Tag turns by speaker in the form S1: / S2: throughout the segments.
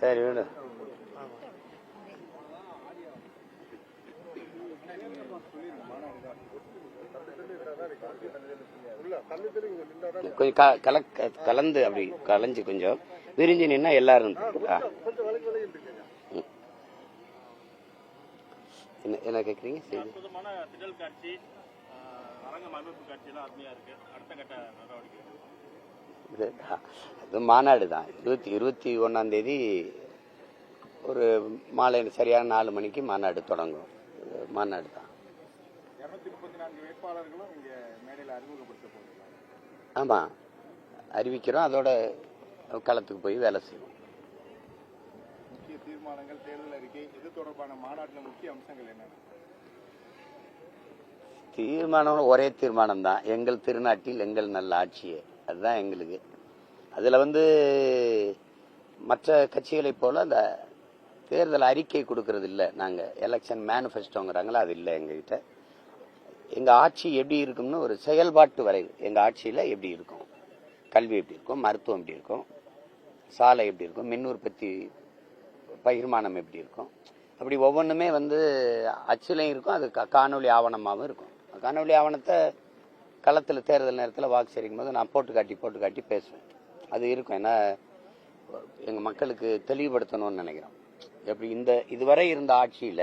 S1: சரி விடு. கொஞ்சம் கலந்து அப்படி கலைஞ்சு கொஞ்சம் விரிஞ்சு நின்னா எல்லாரும் என்ன கேக்குறீங்க? அது மாநாடு தான். 21 ஒரு மாலை சரியான 4 மணிக்கு மாநாடு தொடங்கும். மாநாடு தான். ஆமா, அறிவிக்கிறோம். அதோட களத்துக்கு போய் வேலை செய்வோம்.
S2: முக்கிய தீர்மானங்கள், தேர்தல் அறிக்கை, இது தொடர்பான மாநாட்டில் முக்கிய அம்சங்கள் என்ன?
S1: தீர்மானம் ஒரே தீர்மானம் தான். எங்கள் திருநாட்டில் எங்கள் நல்ல ஆட்சியே, அதுதான் எங்களுக்கு. அதுல மற்ற கட்சிகளை போல அந்த தேர்தல் அறிக்கை கொடுக்கறது இல்லை. நாங்க எலெக்ஷன் மேனிஃபெஸ்டோங்கிறாங்களா, அது இல்லை எங்ககிட்ட. எங்க ஆட்சி எப்படி இருக்கும்னு ஒரு செயல்பாட்டு வரைவு. எங்க ஆட்சியில எப்படி இருக்கும், கல்வி எப்படி இருக்கும், மருத்துவம் எப்படி இருக்கும், சாலை எப்படி இருக்கும், மின் உற்பத்தி பகிர்மானம் எப்படி இருக்கும், அப்படி ஒவ்வொன்றுமே அச்சிலையும் இருக்கும். அது காணொலி ஆவணமாகவும் இருக்கும். காணொலி ஆவணத்தை களத்தில் தேர்தல் நேரத்தில் வாக்கு சேரிக்கும் போது நான் போட்டு காட்டி பேசுவேன். அது இருக்கும். ஏன்னா எங்க மக்களுக்கு தெளிவுபடுத்தணும்னு நினைக்கிறோம். எப்படி இதுவரை இருந்த ஆட்சியில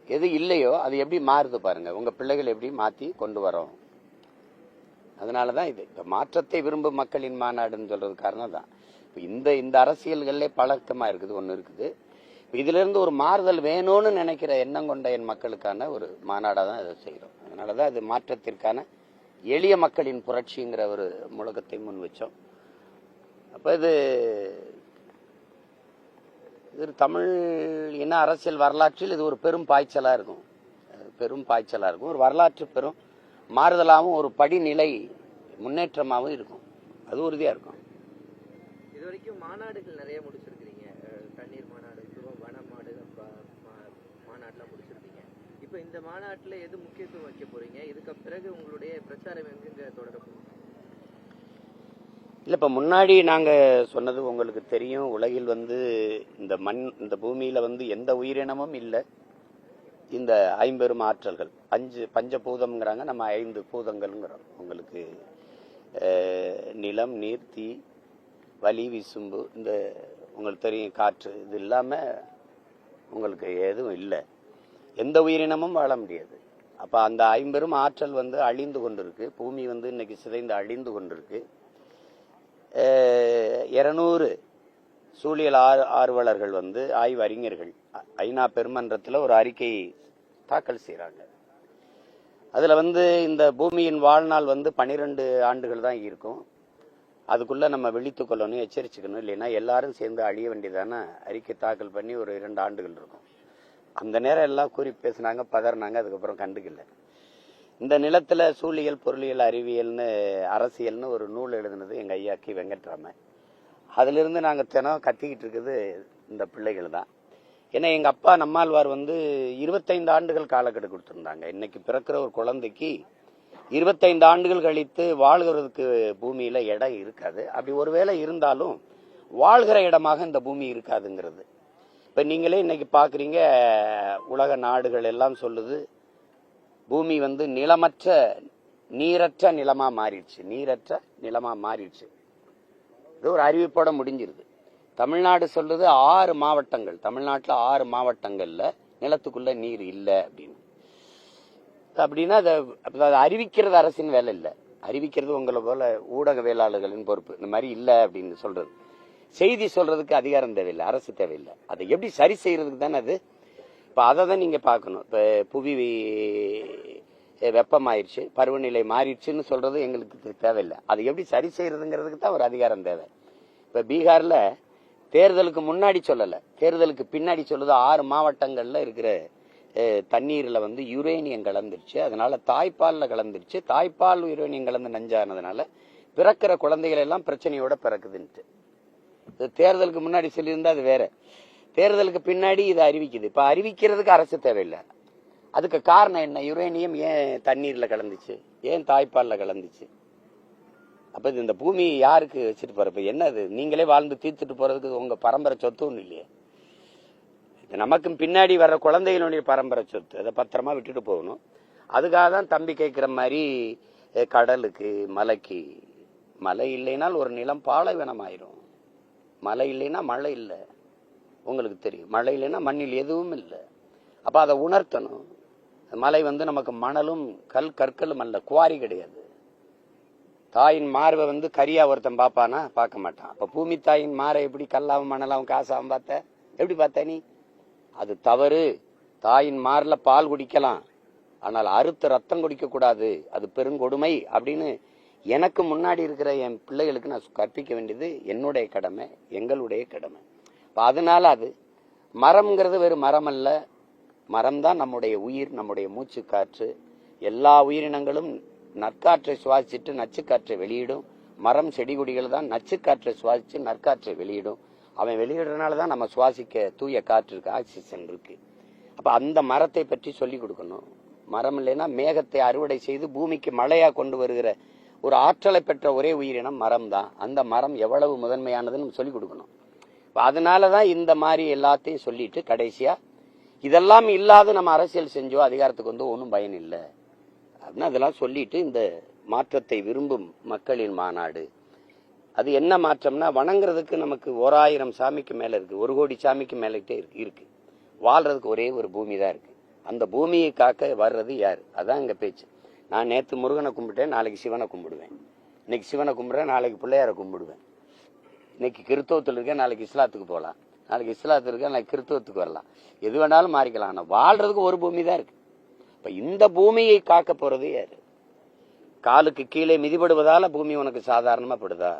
S1: எது இல்லையோ அது எப்படி மாறுது பாருங்க. உங்க பிள்ளைகள் எப்படி மாத்தி கொண்டு வரோம். அதனாலதான் இது மாற்றத்தை விரும்பும் மக்களின் மாநாடுன்னு சொல்றது காரணம் தான். இந்த அரசியல்களே பழக்கமா இருக்குது. ஒண்ணு இருக்குது. இதுல இருந்து ஒரு மாறுதல் வேணும்னு நினைக்கிற எண்ணம் கொண்ட என் மக்களுக்கான ஒரு மாநாடா தான் இதை செய்யறோம். அதனாலதான் இது மாற்றத்திற்கான எளிய மக்களின் புரட்சிங்கிற ஒரு முழக்கத்தை முன் வச்சோம். அப்ப இது தமிழ் இன அரசியல் வரலாற்றில் இது ஒரு பெரும் பாய்ச்சலா இருக்கும். ஒரு வரலாற்று பெரும் மாறுதலாகவும் ஒரு படிநிலை முன்னேற்றமாகவும் இருக்கும். அது உறுதியா இருக்கும்.
S3: இதுவரைக்கும் மாநாடுகள் நிறைய முடிச்சிருக்கீங்க. தண்ணீர் மாநாடு, வன மாநாடுலாம் முடிச்சிருக்கீங்க. இப்போ இந்த மாநாட்டில் எது முக்கியத்துவம் வைக்க போறீங்க? இதுக்கு பிறகு உங்களுடைய பிரச்சாரம் எங்க தொடர போறீங்க?
S1: இல்ல, இப்ப முன்னாடி நாங்க சொன்னது உங்களுக்கு தெரியும். உலகில் இந்த பூமியில எந்த உயிரினமும் இல்லை. இந்த 5 பெரும் ஆற்றல்கள், 5 பஞ்சபூதம்ங்கிறாங்க, நம்ம 5 பூதங்கள்ங்கிறோம். உங்களுக்கு நிலம், நீர், தீ, வலி, விசும்பு, இந்த உங்களுக்கு தெரியும் காற்று. இது இல்லாம உங்களுக்கு எதுவும் இல்லை. எந்த உயிரினமும் வாழ முடியாது. அப்ப அந்த 5 பெரும் ஆற்றல் அழிந்து கொண்டிருக்கு. பூமி இன்னைக்கு சிதைந்து அழிந்து கொண்டிருக்கு. 200 சூழியல் ஆர்வலர்கள் ஆய்வு அறிஞர்கள் ஐநா பெருமன்றத்தில் ஒரு அறிக்கை தாக்கல் செய்யறாங்க. அதுல இந்த பூமியின் வாழ்நாள் 12 ஆண்டுகள் தான் இருக்கும். அதுக்குள்ள நம்ம விழித்துக் கொள்ளணும், எச்சரிச்சுக்கணும். இல்லைன்னா எல்லாரும் சேர்ந்து அழிய வேண்டியதான அறிக்கை தாக்கல் பண்ணி ஒரு 2 ஆண்டுகள் இருக்கும். அந்த நேரம் எல்லாம் கூறி பேசினாங்க, பதறினாங்க. அதுக்கப்புறம் கண்டுக்கல. இந்த நிலத்துல சூழியல், பொருளியல், அறிவியல்னு, அரசியல்னு ஒரு நூல் எழுதுனது எங்க ஐயா கி வெங்கட்ராமன். அதுல இருந்து நாங்க தினம் கத்திக்கிட்டு இருக்குது இந்த பிள்ளைகள் தான். ஏன்னா எங்க அப்பா நம்மாழ்வார் 25 ஆண்டுகள் காலக்கெடு கொடுத்திருந்தாங்க. இன்னைக்கு பிறக்கிற ஒரு குழந்தைக்கு 25 ஆண்டுகள் கழித்து வாழ்கிறதுக்கு பூமியில இடம் இருக்காது. அப்படி ஒருவேளை இருந்தாலும் வாழ்கிற இடமாக இந்த பூமி இருக்காதுங்கிறது. இப்ப நீங்களே இன்னைக்கு பாக்குறீங்க, உலக நாடுகள் எல்லாம் சொல்லுது பூமி நிலமற்ற நீரற்ற நிலமா மாறிடுச்சு. இது ஒரு அறிவிப்போட முடிஞ்சிருது. தமிழ்நாடு சொல்லுது 6 மாவட்டங்கள், தமிழ்நாட்டில் 6 மாவட்டங்கள்ல நிலத்துக்குள்ள நீர் இல்லை அப்படின்னு. அப்படின்னா அதை அறிவிக்கிறது அரசின் வேலை இல்லை. அறிவிக்கிறது உங்களை போல ஊடகவியலாளர்களின் பொறுப்பு. இந்த மாதிரி இல்லை அப்படின்னு சொல்றது, செய்தி சொல்றதுக்கு அதிகாரம் தேவையில்லை, அரசு தேவையில்லை. அதை எப்படி சரி செய்யறதுக்கு தானே அது. இப்ப அதை தான் நீங்க பார்க்கணும். இப்ப புவி வெப்பமாயிருச்சு, பருவநிலை மாறிடுச்சுன்னு சொல்றது எங்களுக்கு தேவையில்லை. அதை எப்படி சரி செய்யறதுங்கிறதுக்கு தான் ஒரு அதிகாரம் தேவை. இப்ப பீகார்ல தேர்தலுக்கு முன்னாடி சொல்லல, தேர்தலுக்கு பின்னாடி சொல்லுது 6 மாவட்டங்கள்ல இருக்கிற தண்ணீர்ல யுரேனியம் கலந்துருச்சு. அதனால தாய்ப்பால்ல கலந்துருச்சு. தாய்ப்பால் யுரேனியம் கலந்து நஞ்சானதுனால பிறக்கிற குழந்தைகள் எல்லாம் பிரச்சனையோட பிறக்குதுன்ட்டு. தேர்தலுக்கு முன்னாடி சொல்லியிருந்தா அது வேற. தேர்தலுக்கு பின்னாடி இதை அறிவிக்குது. இப்ப அறிவிக்கிறதுக்கு அரசு தேவையில்லை. அதுக்கு காரணம் என்ன? யுரேனியம் ஏன் தண்ணீர்ல கலந்துச்சு? ஏன் தாய்ப்பால்ல கலந்துச்சு? அப்ப இந்த பூமி யாருக்கு வச்சுட்டு போறப்ப என்னது? நீங்களே வாழ்ந்து தீர்த்துட்டு போறதுக்கு உங்க பரம்பரை சொத்து ஒண்ணு இல்லையே. நமக்கும் பின்னாடி வர்ற குழந்தைகளுடைய பரம்பரை சொத்து, அதை பத்திரமா விட்டுட்டு போகணும். அதுக்காக தான் தம்பி கேட்கிற மாதிரி கடலுக்கு மலைக்கு. மழை இல்லைனால் ஒரு நிலம் பாலைவனம் ஆயிரும். மழை இல்லைன்னா மழை இல்லை, உங்களுக்கு தெரியும். மழை இல்லைன்னா மண்ணில் எதுவும் இல்லை. அப்ப அதை உணர்த்தணும். மலை நமக்கு மணலும் கற்களும் அல்ல, குவாரி கிடையாது. தாயின் மார்பை கரியா ஒருத்தன் பாப்பானா? பார்க்க மாட்டான். அப்ப பூமி தாயின் மாரை எப்படி கல்லாவும் மணலாவும் காசாவும் பார்த்த? எப்படி பார்த்த நீ? அது தவறு. தாயின் மார்ல பால் குடிக்கலாம், ஆனால் அறுத்த ரத்தம் குடிக்க கூடாது, அது பெருங்கொடுமை அப்படின்னு எனக்கு முன்னாடி இருக்கிற என் பிள்ளைகளுக்கு நான் கற்பிக்க வேண்டியது என்னுடைய கடமை, எங்களுடைய கடமை. அதனால அது மரம்ங்கிறது வெறும் மரம் அல்ல. மரம் தான் நம்முடைய உயிர், நம்முடைய மூச்சு காற்று. எல்லா உயிரினங்களும் நற்காற்றை சுவாசிச்சுட்டு நச்சுக்காற்றை வெளியிடும். மரம் செடி கொடிகள் தான் நச்சுக்காற்றை சுவாசிச்சு நற்காற்றை வெளியிடும். அவன் வெளியிடுறதுனால தான் நம்ம சுவாசிக்க தூய காற்று இருக்கு, ஆக்சிஜன் இருக்கு. அப்ப அந்த மரத்தை பற்றி சொல்லி கொடுக்கணும். மரம் இல்லைன்னா மேகத்தை அறுவடை செய்து பூமிக்கு மழையா கொண்டு வருகிற ஒரு ஆற்றலை பெற்ற ஒரே உயிரினம் மரம் தான். அந்த மரம் எவ்வளவு முதன்மையானதுன்னு சொல்லி கொடுக்கணும். அதனாலதான் இந்த மாதிரி எல்லாத்தையும் சொல்லிட்டு கடைசியா இதெல்லாம் இல்லாத நம்ம அரசியல் செஞ்சோ அதிகாரத்துக்கு ஒன்றும் பயன் இல்லை அப்படின்னு அதெல்லாம் சொல்லிட்டு இந்த மாற்றத்தை விரும்பும் மக்களின் மாநாடு. அது என்ன மாற்றம்னா, வணங்குறதுக்கு நமக்கு 1000 சாமிக்கு மேல இருக்கு, 1 கோடி சாமிக்கு மேலே இருக்கு. வாழ்றதுக்கு ஒரே ஒரு பூமி தான் இருக்கு. அந்த பூமியை காக்க வர்றது யாரு? அதான் இங்க பேச்சு. நான் நேத்து முருகனை கும்பிட்டேன், நாளைக்கு சிவனை கும்பிடுவேன். இன்னைக்கு சிவனை கும்பிடுறேன், நாளைக்கு பிள்ளையார கும்பிடுவேன். இன்னைக்கு கிறிஸ்தவத்தில் இருக்க, நாளைக்கு இஸ்லாத்துக்கு போகலாம். நாளைக்கு இஸ்லாத்துல இருக்க, நாளைக்கு கிறிஸ்தவத்துக்கு வரலாம். எது வேணாலும் மாறிக்கலாம். ஆனா வாழ்றதுக்கு ஒரு பூமி தான் இருக்கு. இப்ப இந்த பூமியை காக்க போறது யாரு? காலுக்கு கீழே மிதிபடுவதால பூமி உனக்கு சாதாரணமா படுதா?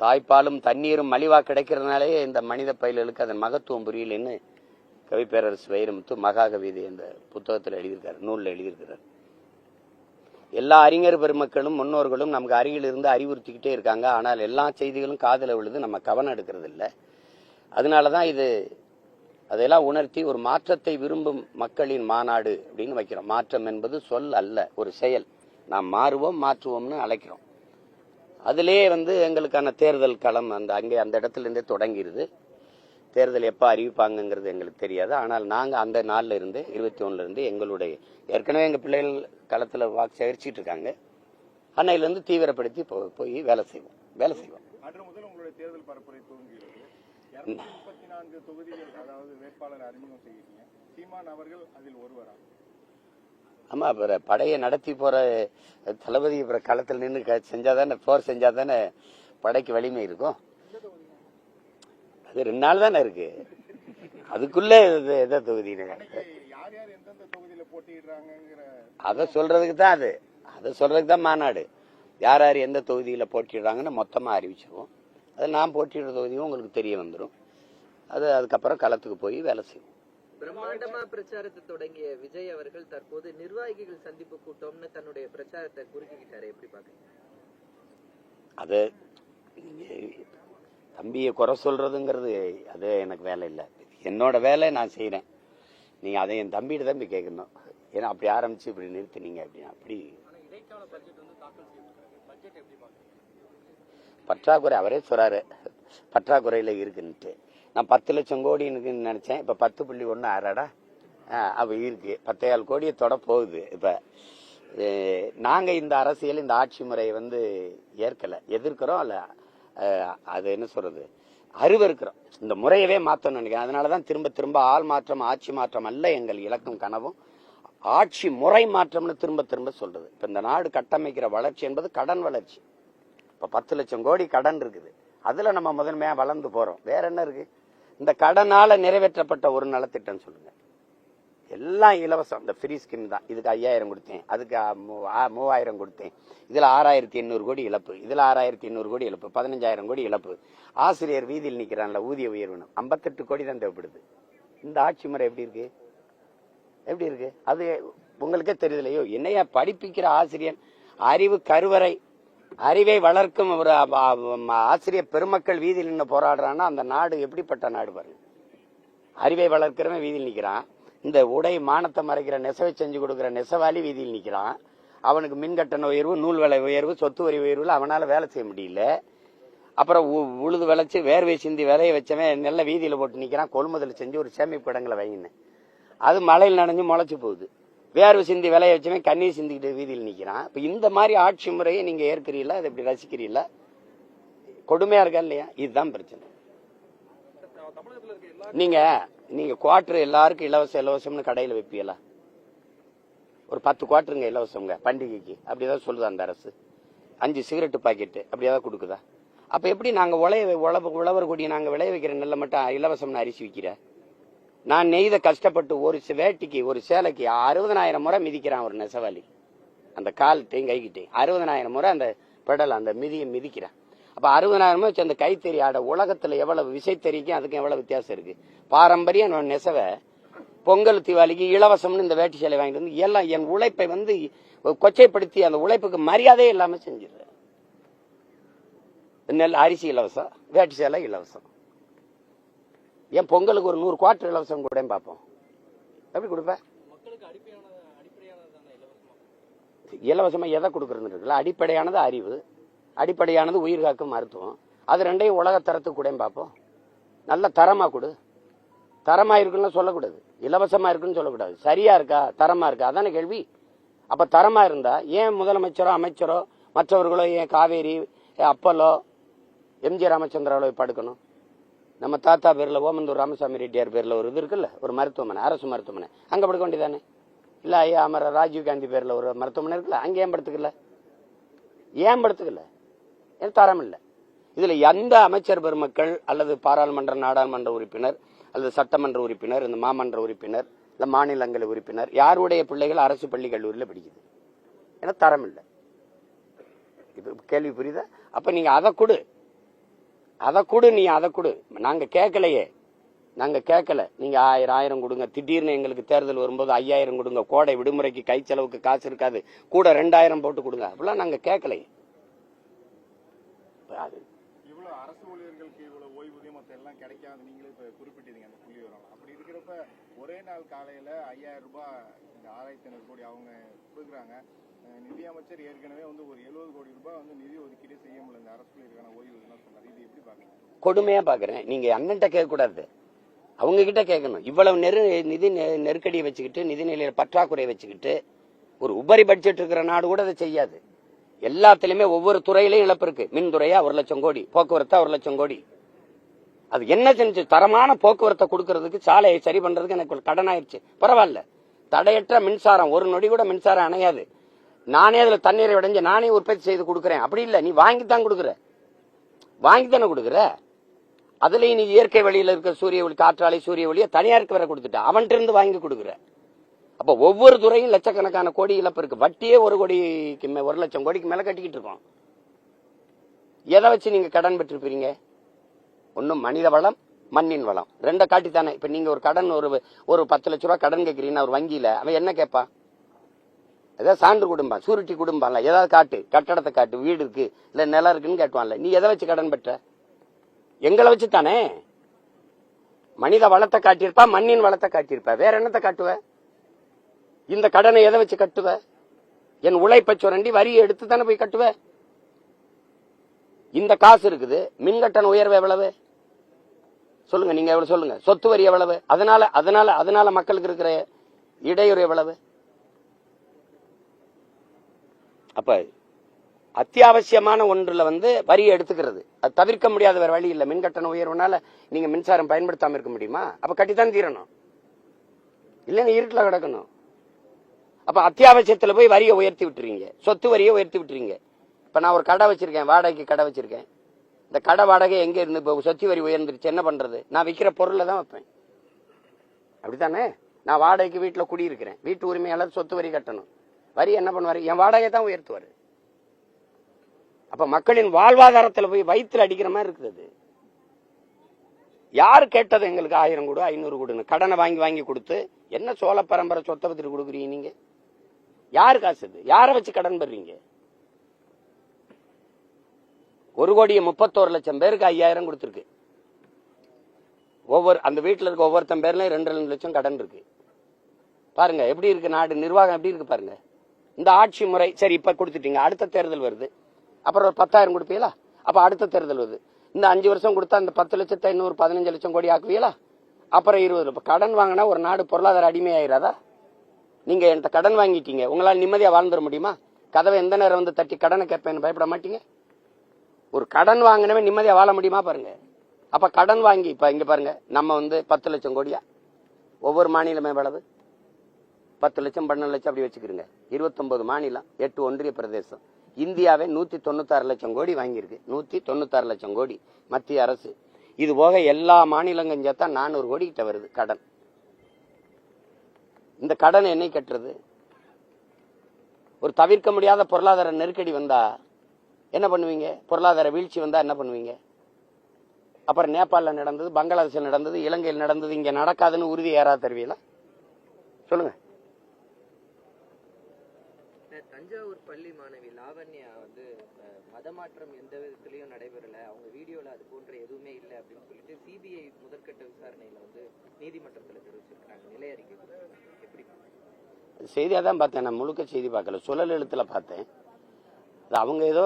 S1: தாய்ப்பாலும் தண்ணீரும் மலிவா கிடைக்கிறதுனாலே இந்த மனித பயில்களுக்கு அதன் மகத்துவம் புரியலன்னு கவிப்பேரரசு வைரமுத்து மகாகவிதை என்ற புத்தகத்தில் எழுதியிருக்காரு, நூலில் எழுதியிருக்கிறார். எல்லா அறிஞர் பெருமக்களும் முன்னோர்களும் நமக்கு அருகில் இருந்து அறிவுறுத்திக்கிட்டே இருக்காங்க. ஆனால் எல்லா செய்திகளும் காதுல விழுது, நம்ம கவனம் எடுக்கிறது இல்லை. அதனாலதான் இது அதையெல்லாம் உணர்த்தி ஒரு மாற்றத்தை விரும்பும் மக்களின் மாநாடு அப்படின்னு வைக்கிறோம். மாற்றம் என்பது சொல் அல்ல, ஒரு செயல். நாம் மாறுவோம் மாற்றுவோம்னு அழைக்கிறோம். அதிலே எங்களுக்கான தேர்தல் களம் அங்கே அந்த இடத்துல இருந்தே தொடங்கிடுது. தேர்தல் எப்ப அறிவிப்பாங்கிறது எங்களுக்கு தெரியாது. ஆனால் நாங்க அந்த நாள்ல இருந்து 21 இருந்து எங்களுடைய ஏற்கனவே எங்க பிள்ளைகள் களத்துல வாக்கு சேகரிச்சுட்டு இருக்காங்க. அன்னையில இருந்து தீவிரப்படுத்தி போய் வேலை செய்வோம்.
S2: அன்று முதல் உங்களுடைய தேர்தல் பரப்புரை துவங்குகிறது. 234 தொகுதிகள், அதாவது வேட்பாளர் அறிமுகம் செய்கிறீங்க. சீமான் அவர்கள் அதில் ஒருவரா?
S1: ஆமா, படையை நடத்தி போற தளபதி களத்தில் நின்று செஞ்சாதானே, போர் செஞ்சாதானே படைக்கு வலிமை இருக்கும். அது 2 நாள் தானே இருக்கு, அதுக்குள்ள எந்த தொகுதி அதை சொல்றதுக்கு தான் அதை சொல்றதுக்கு தான் மாநாடு. யார் யார் எந்த தொகுதியில போட்டிடுறாங்கன்னு மொத்தமா அறிவிச்சிருவோம். அது நான் போட்டிடுற தொகுதியும் உங்களுக்கு தெரிய வந்துடும். அதுக்கப்புறம் களத்துக்கு போய் வேலை செய்வோம்.
S3: பிரம்மாண்டமா பிரச்சாரத்தை தொடங்கிய விஜய் அவர்கள் தற்போது நிர்வாகிகள் சந்திப்பு கூட்டம்னு தன்னுடைய பிரச்சாரத்தை குறுக்கிட்டாரு. எப்படி பாக்குறீங்க? அது
S1: தம்பியை குறை சொல்றதுங்கிறது அது எனக்கு வேலை இல்லை. என்னோட வேலை நான் செய்யறேன். நீங்க அதை என் தம்பிகிட்ட தம்பி கேட்கணும். ஏன்னா அப்படி ஆரம்பிச்சு இப்படி நிறுத்தினீங்க அப்படின்னா அப்படி பற்றாக்குறை அவரே சொல்றாரு, பற்றாக்குறையில இருக்குன்ட்டு. நான் 10 லட்சம் கோடி இருக்குன்னு நினைச்சேன். இப்ப 10.1 ஆறாடா அப்ப இருக்கு. 10,000 கோடியை தொட போகுது. இப்ப நாங்க இந்த அரசியல், இந்த ஆட்சி முறையை ஏற்கல, எதிர்க்கிறோம். அல்ல அது என்ன சொல்றது, அருவருக்கிறோம். இந்த முறையவே மாற்றணும்னு நினைக்கிறேன். அதனாலதான் திரும்ப திரும்ப ஆள் மாற்றம் ஆட்சி மாற்றம் அல்ல எங்கள் இலக்கும் கனவும், ஆட்சி முறை மாற்றம்னு திரும்ப திரும்ப சொல்றது. இப்ப இந்த நாடு கட்டமைக்கிற வளர்ச்சி என்பது கடன் வளர்ச்சி. இப்ப 10 லட்சம் கோடி கடன் இருக்குது. அதுல நம்ம முதன்மையா வளர்ந்து போறோம். வேற என்ன இருக்கு? இந்த கடனால நிறைவேற்றப்பட்ட ஒரு நலத்திட்டம் சொல்லுங்க. எல்லாம் இலவசம். இந்த ஃப்ரீ ஸ்கீம் தான். இதுக்கு 5000 கொடுத்தேன், அதுக்கு 3000 கொடுத்தேன். இதுல 6800 கோடி இழப்பு, இதுல 6800 கோடி இழப்பு, 15000 கோடி இழப்பு. ஆசிரியர் வீதியில் நிக்கிறான்ல, ஊதிய உயர்வு 58 கோடி தான் தேவைப்படுது. இந்த ஆட்சி முறை எப்படி இருக்கு? அது உங்களுக்கே தெரியுதுலையோ? என்னையா படிப்பிக்கிற ஆசிரியர், அறிவு கருவறை, அறிவை வளர்க்கும் ஒரு ஆசிரியர் பெருமக்கள் வீதியில் நின்று போராடுறான்னா அந்த நாடு எப்படிப்பட்ட நாடு பாருங்க. அறிவை வளர்க்கிறவன் வீதியில் நிக்கிறான். இந்த உடை மானத்தை மறைக்கிற நெசவை செஞ்சு கொடுக்கிற நெசவாளி வீதியில் நிக்கிறான். அவனுக்கு மின் கட்டண உயர்வு, நூல் விலை உயர்வு, சொத்து வரி உயர்வுல அவனால வேலை செய்ய முடியல. அப்புறம் உழுது விளைச்சு வேர்வை சிந்தி விலைய வச்சவன் நல்ல வீதியில போட்டு நிக்கிறான். கொள்முதல் செஞ்சு ஒரு சேமிப்பு இடங்களை வைங்கினேன். அது மழையில் நனைஞ்சு முளைச்சு போகுது. வேர்வை சிந்தி விலைய வச்சவன் கண்ணீர் சிந்திக்கிட்டு வீதியில் நிக்கிறான். இப்ப இந்த மாதிரி ஆட்சி முறையை நீங்க ஏற்கிறீங்களா? அதை எப்படி ரசிக்கிறீங்களா? கொடுமையா இருக்கா இல்லையா? இதுதான் பிரச்சனை. நீங்க நீங்க குவார்டர் எல்லாருக்கும் இலவசம்னு கடையில வைப்பீங்களா? ஒரு 10 குவார்டருங்க இலவசம்ங்க பண்டிகைக்கு, அப்படிதான் சொல்லுதா அந்த அரசு? 5 சிகரெட்டு பாக்கெட்டு அப்படியாவது கொடுக்குதா? அப்ப எப்படி நாங்க உழவர் கொடி நாங்க விளைய வைக்கிற நெல்லை மட்டும் இலவசம்னு அரிசி விற்கிற? நான் நெய்த கஷ்டப்பட்டு ஒரு வேட்டிக்கு ஒரு சேலைக்கு 60,000 முறை மிதிக்கிறான் ஒரு நெசவாளி. அந்த கால்கிட்டையும் கைகிட்டையும் 60,000 முறை அந்த பெடல் அந்த மிதியை மிதிக்கிறான். அப்ப 60,000 முறை அந்த கைத்தறி ஆட உலகத்துல எவ்வளவு விசைத்தறிக்கும் அதுக்கும் எவ்வளவு வித்தியாசம் இருக்கு. பாரம்பரிய நெசவ பொங்கல் தீபாவளிக்கு இலவசம்னு இந்த வேட்டி சேலை வாங்கிட்டு வந்து எல்லாம் என் உழைப்பை வந்து கொச்சைப்படுத்தி அந்த உழைப்புக்கு மரியாதையே இல்லாம செஞ்சிடுற. நெல் அரிசி இலவசம், வேட்டி சேலை இலவசம். ஏன் பொங்கலுக்கு ஒரு 100 குவார்டர் இலவசம் கூட பார்ப்போம். எப்படி கொடுப்ப? இலவசமா எதை கொடுக்கறது இருக்குல்ல? அடிப்படையானது அறிவு, அடிப்படையானது உயிர் காக்கும் மருத்துவம். அது ரெண்டையும் உலக தரத்துக்கு கூட பார்ப்போம். நல்ல தரமா கொடு. தரமா இருக்குன்னு சொல்லக்கூடாது, இலவசமா இருக்குன்னு சொல்லக்கூடாது. சரியா இருக்கா, தரமா இருக்கா, அதான கேள்வி. அப்ப தரமா இருந்தா ஏன் முதலமைச்சரோ அமைச்சரோ மற்றவர்களோ ஏன் காவேரி அப்பலோ எம்ஜி ராமச்சந்திராவை படுக்கணும்? நம்ம தாத்தா பேர்ல ஓமந்தூர் ராமசாமி ரெட்டியார் பேர்ல ஒரு இது இருக்குல்ல, ஒரு மருத்துவமனை, அரசு மருத்துவமனை, அங்க படுக்க வேண்டியதானே? இல்ல ஐயா அமர ராஜீவ் காந்தி பேர்ல ஒரு மருத்துவமனை இருக்குல்ல, அங்க ஏன் படுத்துக்கல? ஏன் படுத்துக்கல? ஏன் தரம் இல்லை? இதுல எந்த அமைச்சர் பெருமக்கள் அல்லது பாராளுமன்ற நாடாளுமன்ற உறுப்பினர் அல்லது சட்டமன்ற உறுப்பினர், இந்த மாமன்ற உறுப்பினர், இந்த மாநிலங்களவை உறுப்பினர் யாருடைய பிள்ளைகள் அரசு பள்ளி கல்லூரியில் படிக்குது? ஏன்னா தரம் இல்லை. கேள்வி புரியுதா? அப்ப நீங்க அதை கொடு, அதை கொடு, நீ அதை கொடு. நாங்க கேட்கலையே, நாங்க கேட்கல. நீங்க 1000 கொடுங்க, திடீர்னு எங்களுக்கு தேர்தல் வரும்போது 5000 கொடுங்க, கோடை விடுமுறைக்கு கை செலவுக்கு காசு இருக்காது, கூட 2000 போட்டு கொடுங்க, அப்படிலாம் நாங்க கேட்கலையே.
S2: இவ்வளவு அரசு ஊழியர்களுக்கு இவ்வளவு ஓய்வூதியம் எல்லாம் கிடைக்காது, நீங்களே இப்ப குறிப்பிட்டீங்க அந்த புள்ளி விவரம். அப்படி இருக்கிறப்ப ஒரே நாள் காலையில 5000 ரூபாய் இந்த 6500 கோடி அவங்க கொடுக்குறாங்க. நிதியமைச்சர் ஏற்கனவே வந்து ஒரு 70 கோடி ரூபாய் வந்து நிதி ஒதுக்கீடு செய்ய முடியல இந்த அரசு ஊழியர்களுக்கான ஓய்வூதியம் சொன்னாரு. இது எப்படி பாக்குறீங்க?
S1: கொடுமையா பாக்குறேன். நீங்க அண்ணன்ட்ட கேட்க கூடாது, அவங்க கிட்ட கேட்கணும். இவ்வளவு நிதி நெருக்கடியை வச்சுக்கிட்டு, நிதிநிலையில பற்றாக்குறையை வச்சுக்கிட்டு ஒரு உபரி பட்ஜெட் இருக்கிற நாடு கூட அதை செய்யாது. எல்லாத்திலுமே ஒவ்வொரு துறையிலையும் இழப்பு இருக்கு. மின்துறையா 1 லட்சம் கோடி, போக்குவரத்தா 1 லட்சம் கோடி. அது என்ன செஞ்சு? தரமான போக்குவரத்தை கொடுக்கறதுக்கு, சாலையை சரி பண்றதுக்கு எனக்கு கடன் ஆயிடுச்சு, பரவாயில்ல. தடையற்ற மின்சாரம், ஒரு நொடி கூட மின்சாரம் அணையாது. நானே அதுல தண்ணீரை உடைஞ்சு நானே உற்பத்தி செய்து கொடுக்குறேன். அப்படி இல்லை, நீ வாங்கித்தான் கொடுக்குற, வாங்கித்தானே கொடுக்குற. அதுலயும் நீ இயற்கை வழியில இருக்க சூரிய ஒளி, காற்றாலை, சூரிய ஒளியை தனியாருக்கு வர கொடுத்துட்ட, அவன்கிட்ட இருந்து வாங்கி கொடுக்குற. அப்ப ஒவ்வொரு துறையும் லட்சக்கணக்கான கோடி இழப்பு இருக்கு. வட்டியே 1 லட்சம் கோடிக்கு மேல கட்டிக்கிட்டு இருக்கோம். எதை வச்சு நீங்க கடன் பெற்றிருப்பீங்க? ஒன்னும் மனித வளம், மண்ணின் வளம், ரெண்ட காட்டித்தானே. இப்ப நீங்க ஒரு கடன் ஒரு 10 லட்சம் ரூபாய் கடன் கேட்கறீங்கன்னா ஒரு வங்கியில அவன் என்ன கேட்பான்? ஏதாவது சான்று குடும்பம், சூரிட்டி குடும்பம்ல, ஏதாவது காட்டு, கட்டடத்தை காட்டு, வீடு இருக்கு இல்ல நிலம் இருக்குன்னு கேட்டுவான்ல. நீ எதை வச்சு கடன் பெற்ற? எங்களை வச்சு தானே. மனித வளத்தை காட்டியிருப்பா, மண்ணின் வளத்தை காட்டியிருப்பா, வேற என்னத்தை காட்டுவ? இந்த கடனை எதை வச்சு கட்டுவ? என் உழைப்பை சுரண்டி வரியை எடுத்து தானே போய் கட்டுவ. இந்த காசு இருக்குது. மின்கட்டண உயர்வு எவ்வளவு சொல்லுங்க, நீங்க எவ்வளவு சொல்லுங்க. சொத்து வரி எவ்வளவு? அதனால மக்களுக்கு இருக்கிற இடையூறு எவ்வளவு? அப்ப அத்தியாவசியமான ஒன்றுல வரியை எடுத்துக்கிறது, அது தவிர்க்க முடியாத வேற வழி இல்லை. மின்கட்டண உயர்வுனால நீங்க மின்சாரம் பயன்படுத்தாம இருக்க முடியுமா? அப்ப கட்டித்தான் தீரணும், இல்லைன்னா இருட்டுல கிடக்கணும். அப்ப அத்தியாவசியத்துல போய் வரியை உயர்த்தி விட்டுறீங்க, சொத்து வரியை உயர்த்தி விட்டுறீங்க. இப்ப நான் ஒரு கடை வச்சிருக்கேன், வாடகைக்கு கடை வச்சிருக்கேன். இந்த கடை வாடகை எங்க இருந்து இப்ப சொத்து வரி உயர்ந்துருச்சு, என்ன பண்றது? நான் விற்கிற பொருளை தான் வைப்பேன், அப்படித்தானே? நான் வாடகைக்கு வீட்டுல குடியிருக்கிறேன், வீட்டு உரிமையாளர் சொத்து வரி கட்டணும். வரி என்ன பண்ணுவாரு? என் வாடகை தான் உயர்த்துவாரு. அப்ப மக்களின் வாழ்வாதாரத்துல போய் வயிற்றுல அடிக்கிற மாதிரி இருக்குது. யாரு கேட்டது எங்களுக்கு 1000 கொடு 500 கொடுன்னு? கடனை வாங்கி கொடுத்து என்ன சோழ பரம்பரை சொத்தை பத்திட்டு கொடுக்குறீங்க நீங்க? யாரு காசு இது? யாரை வச்சு கடன் பெறீங்க? 1,31 லட்சம் பேருக்கு 5000 கொடுத்துருக்கு. அந்த வீட்டுல இருக்க ஒவ்வொருத்தன் பேர்லயும் 2 லட்சம் கடன் இருக்கு. பாருங்க எப்படி இருக்கு நாடு, நிர்வாகம் எப்படி இருக்கு பாருங்க. இந்த ஆட்சி முறை சரி இப்ப கொடுத்துட்டீங்க, அடுத்த தேர்தல் வருது, அப்புறம் ஒரு 10,000 கொடுப்பீங்களா? அப்ப அடுத்த தேர்தல் வருது, இந்த 5 வருஷம் கொடுத்தா இந்த 10 லட்சத்தை இன்னொரு 15 லட்சம் கோடி ஆக்குவீங்களா? அப்புறம் 20. இப்ப கடன் வாங்கினா ஒரு நாடு பொருளாதார அடிமையாயிராதா? நீங்க என்கிட்ட கடன் வாங்கிட்டீங்க, உங்களால் நிம்மதியா வாழ்ந்துட முடியுமா? கதவை எந்த நேரம் வந்து தட்டி கடனை கேட்பேன்னு பயப்பட மாட்டீங்க? ஒரு கடன் வாங்கினவே நிம்மதியா வாழ முடியுமா பாருங்க. அப்ப கடன் வாங்கி இப்ப இங்க பாருங்க, நம்ம வந்து 10 லட்சம் கோடியா, ஒவ்வொரு மாநிலமே எவ்வளவு? 10 லட்சம் 12 லட்சம் அப்படி வச்சுக்கிறீங்க. 29 மாநிலம், 8 ஒன்றிய பிரதேசம். இந்தியாவே 196 லட்சம் கோடி வாங்கியிருக்கு. 196 லட்சம் கோடி மத்திய அரசு. இது போக எல்லா மாநிலங்களும் சேர்த்தா 400 கோடி கிட்ட வருது கடன். இந்த கடன் என்னை கட்டுறது? ஒரு தவிர்க்க முடியாத பொருளாதார நெருக்கடி வந்தா என்ன பண்ணுவீங்க? பொருளாதார வீழ்ச்சி வந்தா என்ன பண்ணுவீங்க? அப்புறம் நேபாள நடந்தது, பங்களாதேஷில் நடந்தது, இலங்கையில் நடந்தது, இங்க நடக்காதுன்னு உறுதி ஏறாத தருவீங்களா? சொல்லுங்க.
S3: தஞ்சாவூர் பள்ளி மாணவி லாவண்யா வந்து மதமாற்றம் எந்த விதத்திலையும் நடைபெறல, அவங்க வீடியோல அது போன்ற எதுவுமே இல்லை அப்படின்னு சொல்லிட்டு சிபிஐ முதற்கட்ட விசாரணையில வந்து நீதிமன்றத்தில் தெரிவிச்சிருக்காங்க. நிலை அறிக்கை எப்படி?
S1: செய்தியா தான் பார்த்தேன், நான் முழுக்க செய்தி பார்க்கல, சுழல் எழுத்துல பார்த்தேன். அவங்க ஏதோ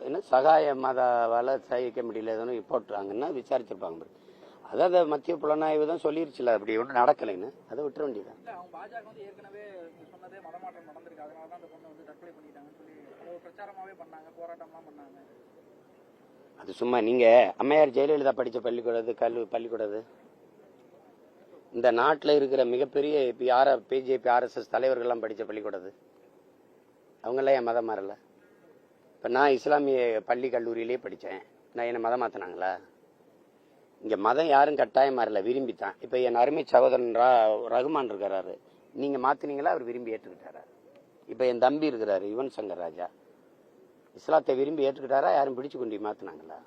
S1: என்ன சகாய மதவால சகிக்க முடியல ஏதோ போட்டுறாங்கன்னா விசாரிச்சிருப்பாங்க. அதாவது மத்திய புலனாய்வு தான் சொல்லிருச்சுல அப்படி ஒன்றும் நடக்கலைன்னு, அதை விட்டுற வேண்டியதான்.
S4: அவங்க பாஜக வந்து ஏற்கனவே சொன்னதே மதமாற்றம் நடந்திருக்கு, அதனாலதான் அந்த பொண்ணை வந்து தற்கொலை பண்ணிட்டாங்கன்னு சொல்லி ஒரு பிரச்சாரமாவே பண்ணாங்க, போராட்டம்லாம் பண்ணாங்க.
S1: அது சும்மா நீங்க அம்மையார் ஜெயலலிதா படிச்ச பள்ளிக்கூடாது இந்த நாட்டில் இருக்கிற மிகப்பெரிய பிஜேபி ஆர்எஸ்எஸ் தலைவர்கள்லாம் படிச்ச பள்ளிக்கூடாது. அவங்கெல்லாம் என் மதம் மாறல. இப்ப நான் இஸ்லாமிய பள்ளி கல்லூரியிலேயே படித்தேன், நான் என்ன மதம் மாத்தினாங்களா? இங்க மதம் யாரும் கட்டாயம் மாறல, விரும்பித்தான். இப்ப என் அருமை சகோதரன் ரகுமான் இருக்கிறாரு, நீங்க மாத்தினீங்களா? அவர் விரும்பி ஏற்றுக்கிட்டாரா? இப்ப என் தம்பி இருக்கிறாரு யுவன் சங்கர் ராஜா, இஸ்லாத்தை விரும்பி ஏற்றுக்கிட்டாரா? யாரும் பிடிச்சு கொண்டு மாத்தினாங்களா?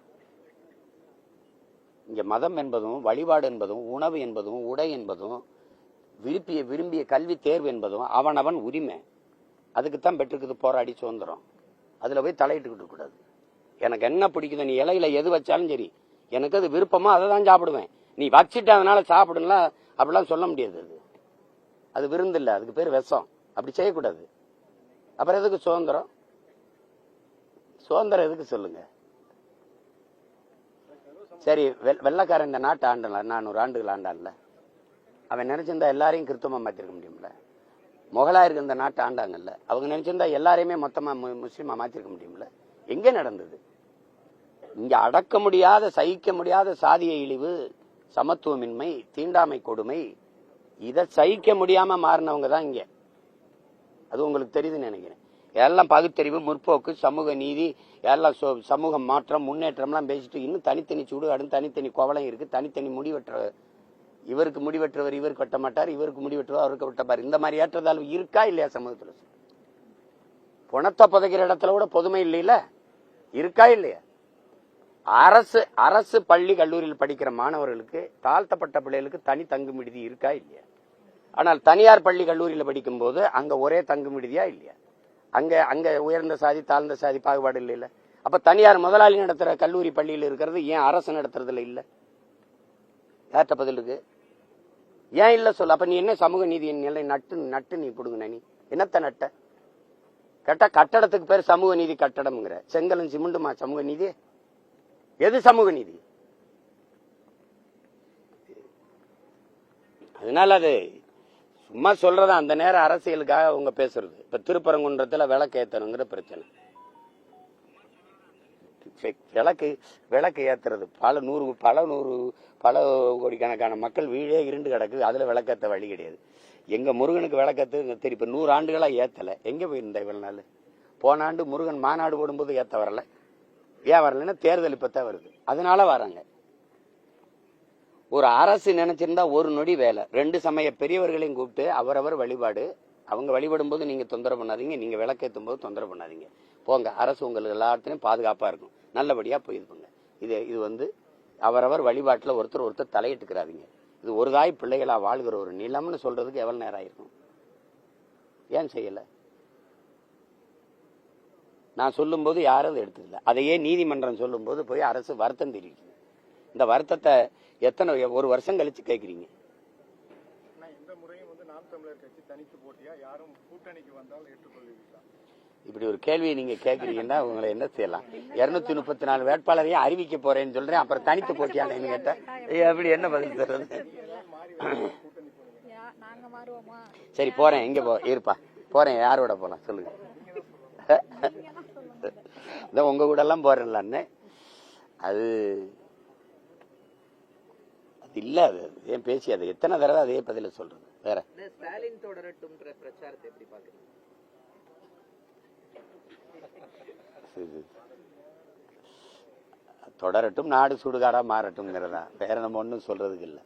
S1: இங்க மதம் என்பதும் வழிபாடு என்பதும் உணவு என்பதும் உடை என்பதும் விரும்பிய கல்வி தேர்வு என்பதும் அவனவன் உரிமை. அதுக்குத்தான் பெற்றுக்குது போராடி சுதந்திரம். அதுல போய் தலையிட்டுக்கிட்டு கூடாது. எனக்கு என்ன பிடிக்குது, நீ இலையில எது வச்சாலும் சரி, எனக்கு அது விருப்பமோ அதை தான் சாப்பிடுவேன். நீ வச்சுட்டு அதனால சாப்பிடுலாம் அப்படிலாம் சொல்ல முடியாது. அது விருந்து இல்லை, அதுக்கு பேர் விஷம். அப்படி செய்யக்கூடாது. அப்புறம் எதுக்கு சுதந்திரம்? சுதந்திரம் எதுக்கு சொல்லுங்க? சரி, வெள்ளக்காரன் இந்த நாட்டை ஆண்டல 400 ஆண்டுகள் ஆண்டான்ல, அவன் நினைச்சிருந்தா எல்லாரையும் கிறிஸ்தவமா மாத்திருக்க முடியும்ல? முகலாயருக்கு இந்த நாட்டை ஆண்டாங்கல்ல, அவங்க நினைச்சிருந்தா எல்லாரையுமே மொத்தமா முஸ்லீமா மாத்திருக்க முடியும்ல? எங்க நடந்தது? இங்க அடக்க முடியாத சகிக்க முடியாத சாதிய இழிவு, சமத்துவமின்மை, தீண்டாமை கொடுமை, இதை சகிக்க முடியாம மாறினவங்க தான் இங்க. அது உங்களுக்கு தெரியுதுன்னு நினைக்கிறேன். எல்லாம் பகுத்தறிவு, முற்போக்கு, சமூக நீதி, எல்லாம் சமூக மாற்றம், முன்னேற்றம்லாம் பேசிட்டு இன்னும் தனித்தனி சுடுகாடும் தனித்தனி கோவலையும் இருக்கு. தனித்தனி முடிவெற்ற, இவருக்கு முடிவெற்றவர் இவருக்கு வெட்ட மாட்டார், இவருக்கு முடிவெற்றவர் அவருக்கு வெட்டப்பார். இந்த மாதிரி ஏற்றதாலும் இருக்கா இல்லையா சமூகத்தில்? பணத்தை புதைக்கிற இடத்துல கூட பொதுமை இல்லையில, இருக்கா இல்லையா? அரசு பள்ளி கல்லூரியில் படிக்கிற மாணவர்களுக்கு, தாழ்த்தப்பட்ட பிள்ளைகளுக்கு தனி தங்கும் விடுதி இருக்கா இல்லையா? ஆனால் தனியார் பள்ளி கல்லூரியில் படிக்கும் போது அங்க ஒரே தங்கும் விடுதியா இல்லையா? அங்க உயர்ந்த சாதி தாழ்ந்த சாதி பாகுபாடு இல்ல. அப்ப தனியார் முதலாளி நடத்துற கல்லூரி பள்ளியில் இருக்கிறது ஏன் அரசு நடத்துறதுல இல்ல? யார்கிட்ட பதில் இருக்கு? ஏன் இல்ல சொல்ல? அப்ப நீ என்ன சமூக நீதியின் நிலை நட்டு நீ புடுங்க? நீ என்னத்த நட்ட? கட்டடத்துக்கு பேர் சமூக நீதி கட்டடம்ங்கிற, செங்கலும் சிமெண்டுமா சமூக நீதி? எது சமூக நீதி? அதனால அது சும்மா சொல்றதா, அந்த நேரம் அரசியலுக்காக அவங்க பேசுறது. இப்ப திருப்பரங்குன்றத்துல விளக்கு ஏத்தணுங்கிற பிரச்சனை. விளக்கு ஏத்துறது பல கோடிக்கணக்கான மக்கள் வீடே இருண்டு கிடக்கு, அதுல விளக்கேத்த வழி கிடையாது. எங்க முருகனுக்கு விளக்கத்து தெரியும். இப்ப 100 ஆண்டுகளா ஏத்தல, எங்க போயிருந்த இவ்வளவு நாள்? போன ஆண்டு முருகன் மாநாடு போடும்போது ஏத்த வரல. ஏன் வரலன்னா தேர்தல் இப்பதான் வருது, அதனால வராங்க. ஒரு அரசு நினைச்சிருந்தா ஒரு நொடி வேலை. 2 சமய பெரியவர்களையும் கூப்பிட்டு அவரவர் வழிபாடு, அவங்க வழிபடும் போது நீங்க தொந்தரவு பண்ணாதீங்க, நீங்க விளக்கேற்றும் போது தொந்தரவு பண்ணாதீங்க, போங்க. அரசு உங்களுக்கு எல்லாத்தையும் பாதுகாப்பா இருக்கும், நல்லபடியா போயிருப்பாங்க. இது வந்து அவரவர் வழிபாட்டுல ஒருத்தர் தலையிட்டுக்கிறாதீங்க. இது ஒரு தாய் பிள்ளைகளா வாழ்கிற ஒரு நிலம்னு சொல்றதுக்கு எவ்வளவு நேரம் ஆயிருக்கும்? ஏன் செய்யல? நான் சொல்லும் போது யாரும் எடுத்துக்கல. அதையே நீதிமன்றம் சொல்லும் போது போய் அரசு வருத்தம் தெரிவிக்குது. இந்த வருத்தத்தை ஒரு வருஷம் கழிச்சு கேட்குறீங்க.
S2: இந்த முறையும் வந்து நாம் தமிழர் கட்சி தனித்து போட்டியா, யாரும் கூட்டணிக்கு வந்தால் ஏற்றுக்கொள்வீங்களா?
S1: இப்படி ஒரு கேள்வியை நீங்க கேட்கறீங்கன்னா உங்களை என்ன செய்யலாம்? 234 வேட்பாளரையும் அறிவிக்க போறேன்னு சொல்றேன், அப்புறம் தனித்து போட்டியானு கேட்டேன், அப்படி என்ன பதில் சொல்றது? சரி போறேன், எங்க இருப்பா போறேன், யாரோட போலாம் சொல்லுங்க. இதான் உங்க கூட எல்லாம் போறேன்லான்னு அது இல்ல. அது ஏன் பேசி அதை எத்தனை தடவை அதே பதில சொல்றது? வேற
S3: ஸ்டாலின் தொடரட்டும் பிரச்சாரத்தை எப்படி பாக்குறீங்க?
S1: தொடரட்டும், நாடு சுடுகாடா மாறட்டும்ங்கிறதா, வேற நம்ம ஒன்றும் சொல்றதுக்கு இல்லை.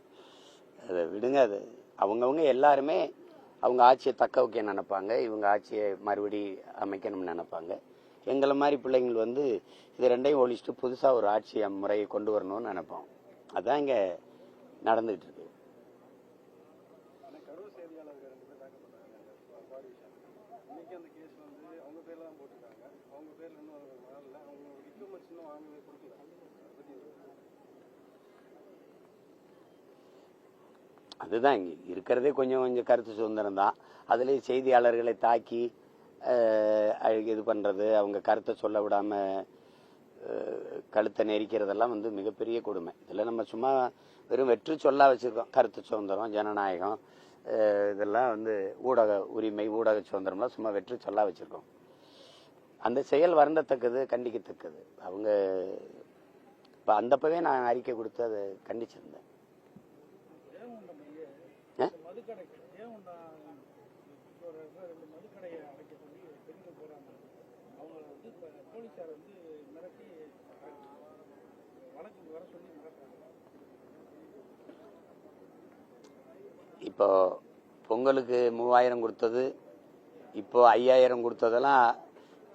S1: அதை விடுங்க. அது அவங்கவுங்க எல்லாருமே அவங்க ஆட்சியை தக்க வைக்க நினைப்பாங்க, இவங்க ஆட்சியை மறுபடி அமைக்கணும்னு நினைப்பாங்க. எங்களை மாதிரி பிள்ளைங்கள் வந்து இது ரெண்டையும் ஒழிச்சிட்டு புதுசா ஒரு ஆட்சி முறையை கொண்டு வரணும்னு நினைப்போம். அதான் இங்க நடந்துட்டு இருக்கு. அதுதான் இங்க இருக்கிறதே கொஞ்சம் கொஞ்சம் கருத்து சுதந்திரம் தான். அதுலேயே செய்தியாளர்களை தாக்கி இது பண்றது, அவங்க கருத்தை சொல்ல விடாம கழுத்தை நெரிக்கிறதெல்லாம் வந்து மிகப்பெரிய கொடுமை. இதில் நம்ம சும்மா வெறும் வெற்றி சொல்லா வச்சிருக்கோம். கருத்து சுதந்திரம், ஜனநாயகம், இதெல்லாம் வந்து ஊடக உரிமை, ஊடக சுதந்திரம்லாம் சும்மா வெற்றி சொல்லா வச்சிருக்கோம். அந்த செயல் வருந்தத்தக்கது, கண்டிக்கத்தக்கது. அவங்க இப்போ அந்தப்பவே நான் அறிக்கை கொடுத்து அதை கண்டிச்சிருந்தேன். இப்போ பொங்கலுக்கு 3000 கொடுத்தது, இப்போ 5000 கொடுத்ததெல்லாம்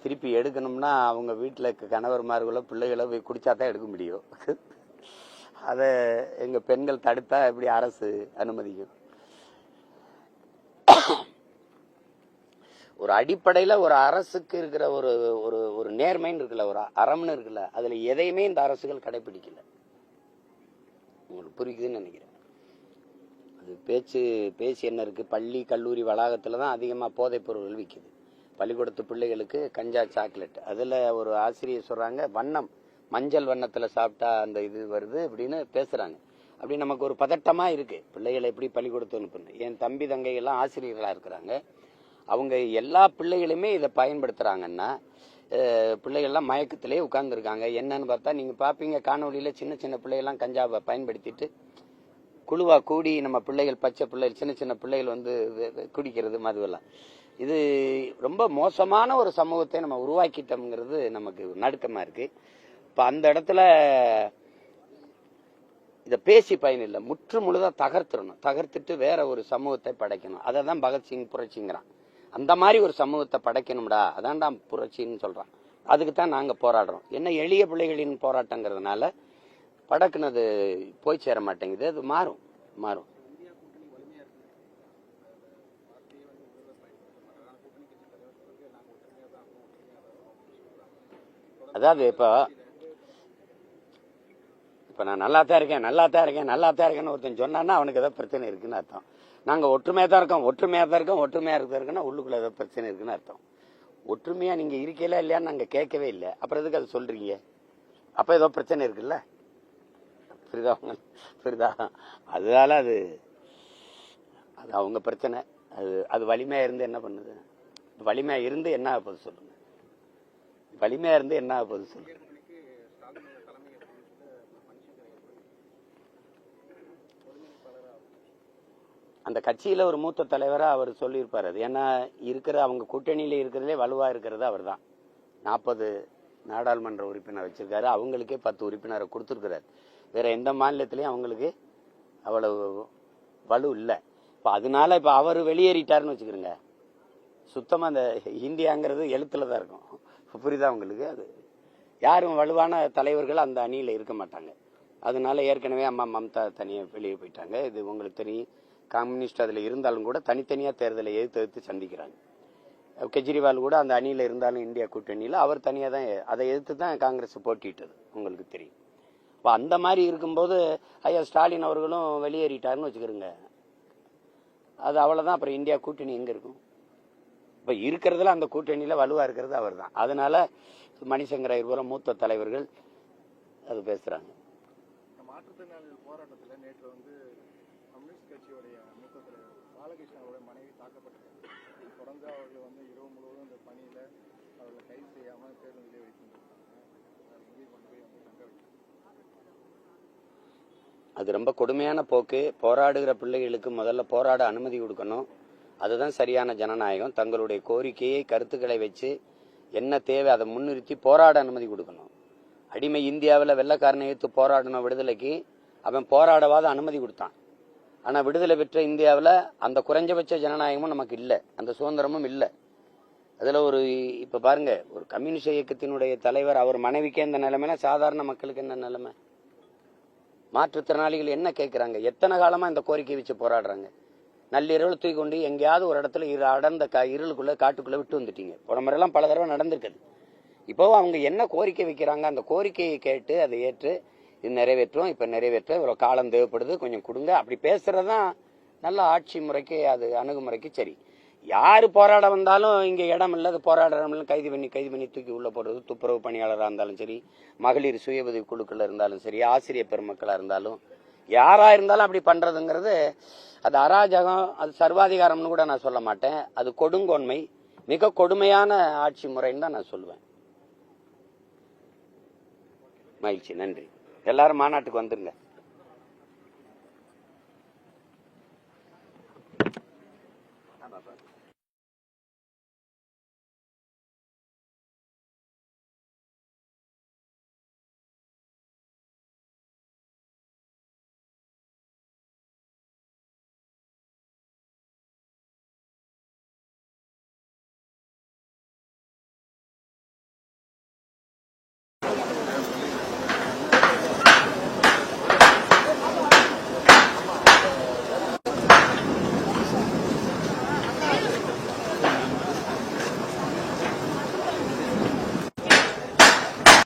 S1: திருப்பி எடுக்கணும்னா அவங்க வீட்டில் கணவர்மார்களோ பிள்ளைகளோ போய் குடிச்சாதான் எடுக்க முடியும். அதை எங்க பெண்கள் தடுத்தா எப்படி அரசு அனுமதிக்கும்? ஒரு அடிப்படையில ஒரு அரசுக்கு இருக்கிற ஒரு ஒரு ஒரு நேர்மைன்னு இருக்குல்ல, ஒரு அறம்னு இருக்குல்ல, அதுல எதையுமே இந்த அரசுகள் கடைபிடிக்கல. உங்களுக்கு புரியுதுன்னு நினைக்கிறேன். அது பேச்சு என்ன இருக்கு? பள்ளி கல்லூரி வளாகத்துல தான் அதிகமா போதைப் பொருட்கள் விற்குது. பள்ளிக்கூடத்து பிள்ளைகளுக்கு கஞ்சா, சாக்லேட். அதுல ஒரு ஆசிரியர் சொல்றாங்க, வண்ணம் மஞ்சள் வண்ணத்துல சாப்பிட்டா அந்த இது வருது அப்படின்னு பேசுறாங்க. அப்படி நமக்கு ஒரு பதட்டமா இருக்கு, பிள்ளைகளை எப்படி பள்ளிக்கூடத்து அனுப்புறது. என் தம்பி தங்கை எல்லாம் ஆசிரியர்களா இருக்கிறாங்க. அவங்க எல்லா பிள்ளைகளுமே இதை பயன்படுத்துறாங்கன்னா பிள்ளைகள்லாம் மயக்கத்திலே உட்கார்ந்துருக்காங்க. என்னன்னு பார்த்தா நீங்க பாப்பீங்க காணொலியில, சின்ன சின்ன பிள்ளைகள்லாம் கஞ்சாவை பயன்படுத்திட்டு குழுவா கூடி நம்ம பிள்ளைகள், பச்சை பிள்ளைகள், சின்ன சின்ன பிள்ளைகள் வந்து குடிக்கிறது, மதுவெல்லாம். இது ரொம்ப மோசமான ஒரு சமூகத்தை நம்ம உருவாக்கிட்டோம்ங்கிறது நமக்கு நடுக்கமா இருக்கு. இப்ப அந்த இடத்துல இத பேசி பயன் இல்லை, முற்று முழுதா தகர்த்துடணும். தகர்த்துட்டு வேற ஒரு சமூகத்தை படைக்கணும். அதை தான் பகத்சிங் புரட்சிங்கிறான். அந்த மாதிரி ஒரு சமூகத்தை படைக்கணும்டா, அதான்டா புரட்சின்னு சொல்றான். அதுக்கு தான் நாங்க போராடுறோம். என்ன எளிய பிள்ளைகளின் போராட்டங்கிறதுனால படக்குனது போய் சேர மாட்டேங்குது. அது மாறும் மாறும். அதாவது இப்ப நான் நல்லா தான் இருக்கேன்னு ஒருத்தன் சொன்னான்னா அவனுக்கு ஏதோ பிரச்சனை இருக்குன்னு அர்த்தம். நாங்க ஒற்றுமையா தான் இருக்கோம்னா உள்ளுக்குள்ள ஏதோ பிரச்சனை இருக்குன்னு அர்த்தம். ஒற்றுமையா நீங்க இருக்கல இல்லையான்னு நாங்க கேட்கவே இல்லை, அப்புறம் எதுக்கு அது சொல்றீங்க? அப்ப ஏதோ பிரச்சனை இருக்குல்ல, புரியுதா? அதனால அது அவங்க பிரச்சனை. அது வலிமையா இருந்து என்ன பண்ணுது? வலிமையா இருந்து என்ன ஆகுது சொல்லுங்க? வலிமையா இருந்து என்ன ஆகுது சொல்லுங்க? அந்த கட்சியில ஒரு மூத்த தலைவரா அவர் சொல்லியிருப்பாரு. அது ஏன்னா இருக்கிற அவங்க கூட்டணியில இருக்கிறதுலே வலுவா இருக்கிறது அவர் தான். 40 நாடாளுமன்ற உறுப்பினர் வச்சிருக்காரு. அவங்களுக்கே 10 உறுப்பினரை கொடுத்துருக்கிறார். வேற எந்த மாநிலத்திலயும் அவங்களுக்கு அவ்வளவு வலு இல்லை. இப்ப அதனால இப்ப அவர் வெளியேறிட்டாருன்னு வச்சுக்கிறோங்க, சுத்தமா அந்த இந்தியாங்கிறது எழுத்துல தான் இருக்கும். புரியுதா உங்களுக்கு? அது யாரும் வலுவான தலைவர்கள் அந்த அணியில இருக்க மாட்டாங்க. அதனால ஏற்கனவே அம்மா மம்தா தனியா வெளியே போயிட்டாங்க. இது உங்களுக்கு தெரியும். கம்யூனிஸ்ட் அதுல இருந்தாலும் கூட தனித்தனியா தேர்தலை எதிர்த்து சந்திக்கிறாங்க. கெஜ்ரிவால் கூட அந்த அணியில இருந்தாலும் இந்தியா கூட்டணியில அவர் தனியா தான், அதை எதிர்த்து தான் காங்கிரஸ் போட்டிட்டது, உங்களுக்கு தெரியும். இப்ப அந்த மாதிரி இருக்கும்போது ஐயா ஸ்டாலின் அவர்களும் வெளியேறிட்டாருன்னு வச்சுக்கிறோங்க. அது அவ்வளவுதான். அப்புறம் இந்தியா கூட்டணி எங்க இருக்கும்? இப்ப இருக்கிறதுல அந்த கூட்டணியில வலுவா இருக்கிறது அவர் தான். அதனால மணிசங்கர் ஐயர் போல மூத்த தலைவர்கள் அது பேசுறாங்க.
S2: மாற்றுத்திறனாளிகள் போராட்டத்தில் நேற்று வந்து கம்யூனிஸ்ட் கட்சியுடைய மூத்த தலைவர் பாலகிருஷ்ணனுடைய மனைவி தாக்கப்பட்டிருக்காங்க. தொடர்ந்து அவர்கள் வந்து இரவு முழுவதும் இந்த பணியில அவர்களை கைது செய்யாமல் பேருந்திலே வைத்திருந்திருக்காங்க. இங்கே கொண்டு போய் வந்து தங்க வைக்கிறாங்க.
S1: அது ரொம்ப கொடுமையான போக்கு. போராடுகிற பிள்ளைகளுக்கு முதல்ல போராட அனுமதி கொடுக்கணும். அதுதான் சரியான ஜனநாயகம். தங்களுடைய கோரிக்கையை கருத்துக்களை வச்சு என்ன தேவை அதை முன்னிறுத்தி போராட அனுமதி கொடுக்கணும். அடிமை இந்தியாவில் வெள்ளைக்காரனை எடுத்து போராடணும் விடுதலைக்கு, அவன் போராடவாத அனுமதி கொடுத்தான். ஆனா விடுதலை பெற்ற இந்தியாவில் அந்த குறைஞ்சபட்ச ஜனநாயகமும் நமக்கு இல்லை, அந்த சுதந்திரமும் இல்லை. அதுல ஒரு இப்ப பாருங்க, ஒரு கம்யூனிஸ்ட் இயக்கத்தினுடைய தலைவர் அவர் மனைவிக்கே இந்த நிலைமைனா சாதாரண மக்களுக்கு என்ன நிலைமை? மாற்றுத்திறனாளிகள் என்ன கேட்கிறாங்க? எத்தனை காலமா இந்த கோரிக்கை வச்சு போராடுறாங்க? நள்ளிரவில் தூக்கி கொண்டு எங்கேயாவது ஒரு இடத்துல அடர்ந்த இருளுக்குள்ள காட்டுக்குள்ள விட்டு வந்துட்டீங்க. புறமுறையெல்லாம் பல தடவை நடந்திருக்குது. இப்போ அவங்க என்ன கோரிக்கை வைக்கிறாங்க, அந்த கோரிக்கையை கேட்டு அதை ஏற்று இது நிறைவேற்றும், இப்ப நிறைவேற்ற இவ்வளவு காலம் தேவைப்படுது, கொஞ்சம் கொடுங்க, அப்படி பேசுறதுதான் நல்ல ஆட்சி முறைக்கு, அது அணுகுமுறைக்கு சரி. யாரு போராட வந்தாலும் இங்க இடம் இல்லை, அது போராடுறவங்களும் கைது பண்ணி தூக்கி உள்ள போடுறது, துப்புரவு பணியாளராக இருந்தாலும் சரி, மகளிர் சுய உதவி குழுக்கள் இருந்தாலும் சரி, ஆசிரியர் பெருமக்களா இருந்தாலும், யாரா இருந்தாலும் அப்படி பண்றதுங்கிறது அது அராஜகம், அது சர்வாதிகாரம்னு கூட நான் சொல்ல மாட்டேன். அது கொடுங்கோன்மை, மிக கொடுமையான ஆட்சி முறைன்னு தான் நான் சொல்லுவேன். மகிழ்ச்சி, நன்றி. எல்லாரும் மாநாட்டுக்கு வந்துருங்க.